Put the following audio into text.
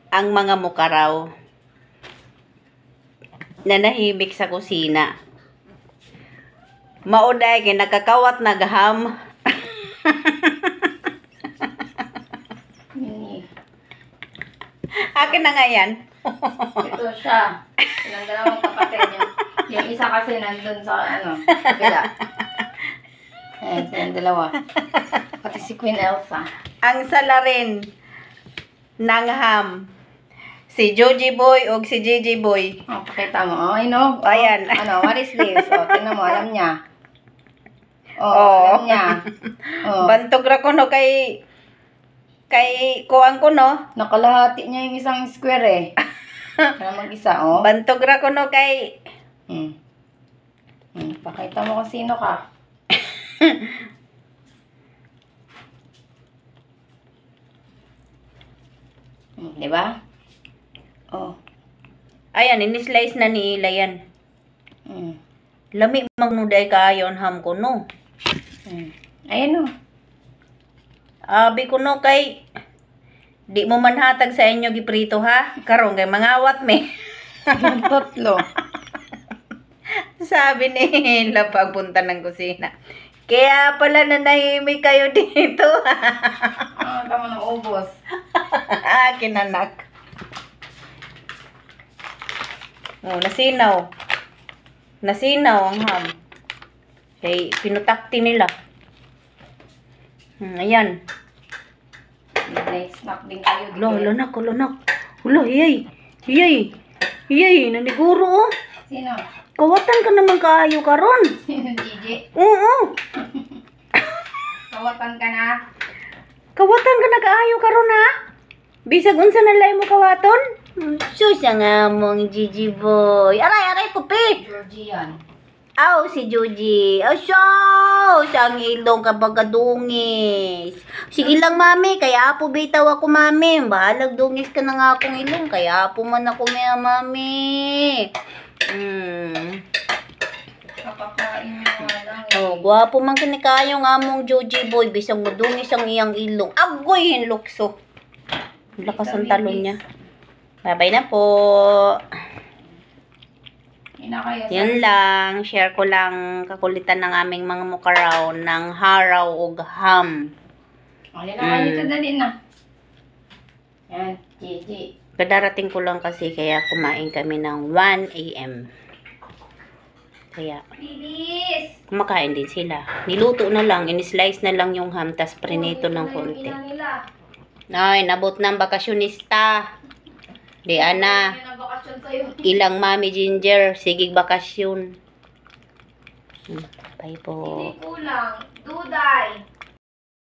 ang mga mukaraw na nahimik sa kusina. Mauday kay nakakawat nagham. Akin na nga yan. Ito siya. Silang dalawang kapatid niya. Yung isa kasi nandun sa kabila. Ayan, silang dalawa. Pati si Queen Elsa. Ang salarin ng ham. Si Joji Boy o si JJ Boy. Oh, pakita mo. Oh, Ayan. What is this? Oh, tingnan mo, alam niya. Alam niya. Bantog ra ko no kay kuang ko no. Nakalahati niya yung isang square eh. Para mag-isa, oh. Bantog ra ko no kay Pakita mo kung sino ka. Diba? Oh. Ayan, ini-slice na ni Ila yan. Lami magnuday kaayon ham ko no. Ayan oh. Abi ko no kay di mo manhatag sa inyo giprito ha. Karon kay mangawat me. Yung tatlo. Sabi ni Ila pagpunta ng kusina. Kaya pala nanahimik kayo dito. Tama na ubos. Akin anak. Oh, nasinaw. Nasinaw ang ham. Kay pinutakti nila. Ayan. Midnight snack din kayo. Lanak. Hulo, hiyay. Hiyay, naniguro oh. Sino? Kawatan ka naman kaayo karon. Gigi? Oo. Kawatan ka na? Kawatan ka na kaayo karon ha? Bisag unsa na lay mo kawaton? Susa nga mong Gigi Boy. Aray, pupi. Georgie yan. Aw, si Joji. Siyang ilong kapag dungis. Sige lang, mami. Kaya po bitaw ako, mami. Bahalag dungis ka na nga akong ilong. Kaya po man ako, mami. Kapakain mo nga lang. Oh, gwapo man kinikayo nga mong Joji Boy. Bisang madungis ang iyang ilong. Agoy, hinlukso. Lakas ang talon niya. Bye-bye na po. Yan lang. Share ko lang kakulitan ng aming mga mukaraw ng haraw o ham. Yan na kayo ito dali na. Yan, Gigi. Kadarating ko lang kasi kaya kumain kami ng 1 AM. Kaya Bilis! kumakain din sila. Niluto na lang. In-slice na lang yung ham. Tas prinito ng konti. Ay, nabot ng bakasyonista. Di ana. Ilang mami Ginger. Sigig bakasyon. Bye po. Hindi kulang. Duday.